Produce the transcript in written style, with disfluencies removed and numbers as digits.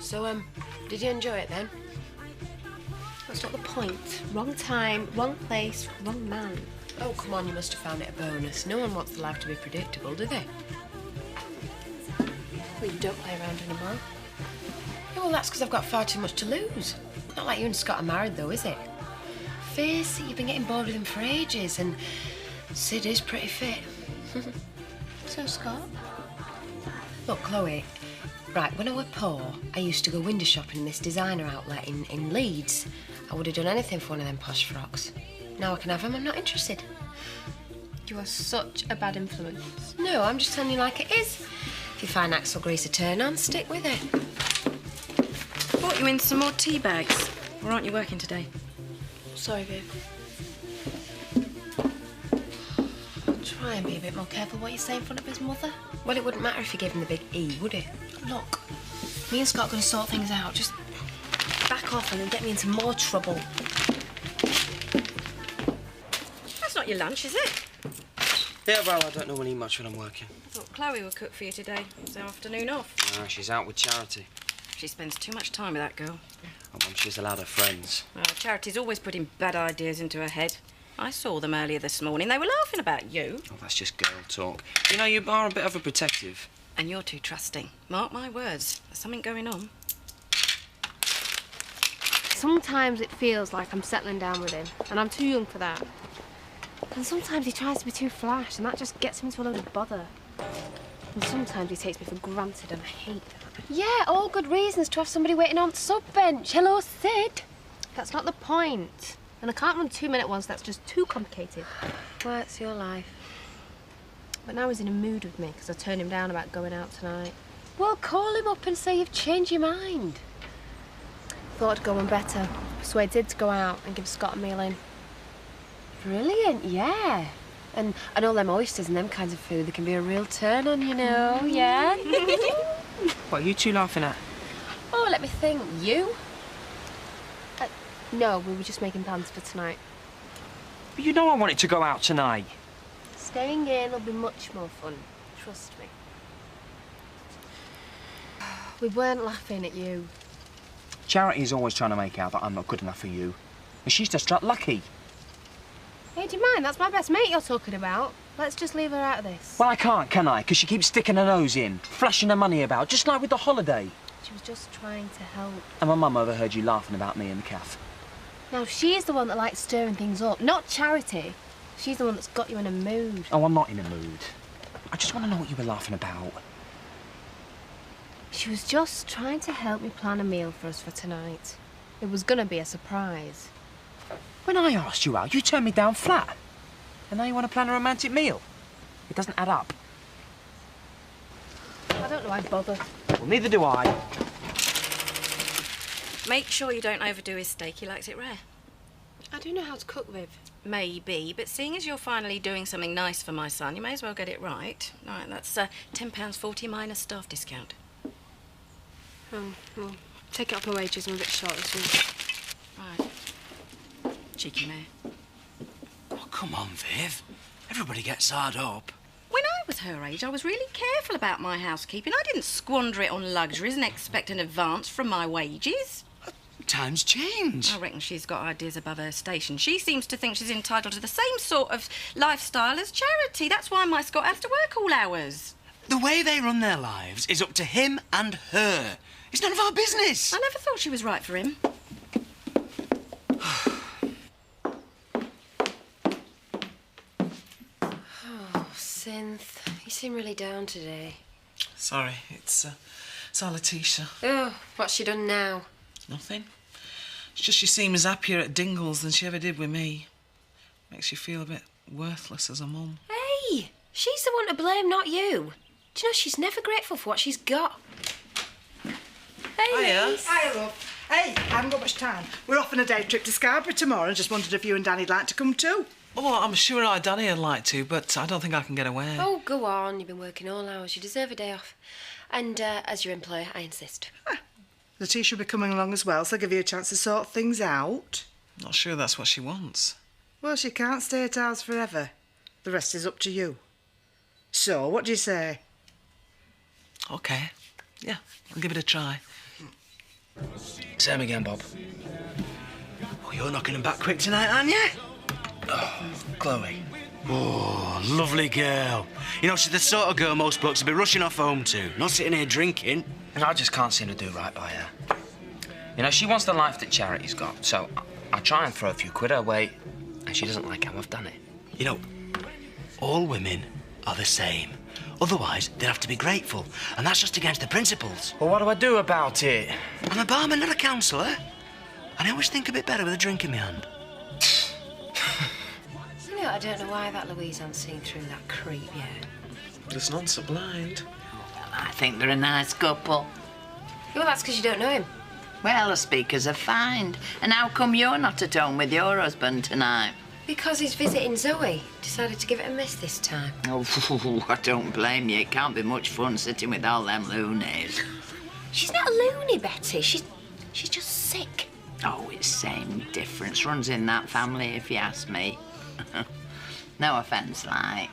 So, did you enjoy it then? That's not the point. Wrong time, wrong place, wrong man. Oh, come on, you must have found it a bonus. No one wants the life to be predictable, do they? Well, you don't play around anymore. Yeah, well, that's because I've got far too much to lose. Not like you and Scott are married, though, is it? Face it, you've been getting bored with him for ages, and Sid is pretty fit. So, Scott? Look, Chloe, right, when I were poor, I used to go window shopping in this designer outlet in Leeds. I would have done anything for one of them posh frocks. Now I can have them, I'm not interested. You are such a bad influence. No, I'm just telling you like it is. If you find axle grease a turn on, stick with it. Brought you in some more tea bags. Or aren't you working today? Sorry, Viv. Try and be a bit more careful what you say in front of his mother. Well, it wouldn't matter if you gave him the big E, would it? Look, me and Scott are going to sort things out. Just back off and then get me into more trouble. That's not your lunch, is it? Yeah, well, I don't normally eat much when I'm working. I thought Chloe would cook for you today. It's our afternoon off. She's out with Charity. She spends too much time with that girl. Oh, Mum, she's allowed her friends. Charity's always putting bad ideas into her head. I saw them earlier this morning. They were laughing about you. Oh, that's just girl talk. You know, you are a bit of a protective. And you're too trusting. Mark my words. There's something going on. Sometimes it feels like I'm settling down with him, and I'm too young for that. And sometimes he tries to be too flash, and that just gets him into a load of bother. And sometimes he takes me for granted, and I hate that. Yeah, all good reasons to have somebody waiting on the sub-bench. Hello, Sid. That's not the point. And I can't run 2 minute ones, that's just too complicated. Well, it's your life. But now he's in a mood with me, because I turned him down about going out tonight. Well, call him up and say you've changed your mind. Thought it'd go on better. Persuaded to go out and give Scott a meal in. Brilliant, yeah. And all them oysters and them kinds of food, they can be a real turn on, you know, yeah? What are you two laughing at? Oh, let me think. You? No, we were just making plans for tonight. But you know I wanted to go out tonight. Staying in will be much more fun. Trust me. We weren't laughing at you. Charity's always trying to make out that I'm not good enough for you. And she's just lucky. Hey, do you mind? That's my best mate you're talking about. Let's just leave her out of this. Well, I can't, can I? Because she keeps sticking her nose in, flashing her money about, just like with the holiday. She was just trying to help. And my mum overheard you laughing about me in the cafe. Now, she's the one that likes stirring things up, not Charity. She's the one that's got you in a mood. Oh, I'm not in a mood. I just want to know what you were laughing about. She was just trying to help me plan a meal for us for tonight. It was gonna be a surprise. When I asked you out, you turned me down flat. And now you want to plan a romantic meal? It doesn't add up. I don't know why I bothered. Well, neither do I. Make sure you don't overdo his steak. He likes it rare. I do know how to cook, Viv. Maybe, but seeing as you're finally doing something nice for my son, you may as well get it right. Right, that's £10.40 minus staff discount. Oh, well, take it off my wages. I'm a bit short this week. Right. Cheeky mare. Oh, come on, Viv. Everybody gets hard up. When I was her age, I was really careful about my housekeeping. I didn't squander it on luxuries and expect an advance from my wages. Times change. I reckon she's got ideas above her station. She seems to think she's entitled to the same sort of lifestyle as Charity. That's why my Scott has to work all hours. The way they run their lives is up to him and her. It's none of our business. I never thought she was right for him. Oh, Synth, you seem really down today. Sorry, it's our Letitia. Oh, what's she done now? Nothing. It's just she seems happier at Dingle's than she ever did with me. Makes you feel a bit worthless as a mum. Hey, she's the one to blame, not you. Do you know she's never grateful for what she's got? Hey, Hiya. Lise. Hiya, love. Hey, I haven't got much time. We're off on a day trip to Scarborough tomorrow and just wondered if you and Danny'd like to come too. Oh, I'm sure our Danny would like to, but I don't think I can get away. Oh, go on. You've been working all hours. You deserve a day off. And as your employer, I insist. Letitia will be coming along as well, so I'll give you a chance to sort things out. Not sure that's what she wants. Well, she can't stay at ours forever. The rest is up to you. So, what do you say? OK. Yeah, I'll give it a try. Same again, Bob. Oh, you're knocking them back quick tonight, aren't you? Oh, Chloe. Oh, lovely girl. You know, she's the sort of girl most blokes would be rushing off home to, not sitting here drinking. I just can't seem to do right by her. You know, she wants the life that Charity's got, so I try and throw a few quid her way, and she doesn't like how I've done it. You know, all women are the same. Otherwise, they'd have to be grateful, and that's just against the principles. Well, what do I do about it? I'm a barman, not a counsellor. And I always think a bit better with a drink in my hand. You know, I don't know why that Louise hasn't seen through that creep yet. There's none so blind. I think they're a nice couple. Well, that's because you don't know him. Well, the speakers are fine. And how come you're not at home with your husband tonight? Because he's visiting Zoe. Decided to give it a miss this time. Oh, I don't blame you. It can't be much fun sitting with all them loonies. She's not a loony, Betty. She's just sick. Oh, it's same difference. Runs in that family, if you ask me. No offence, like.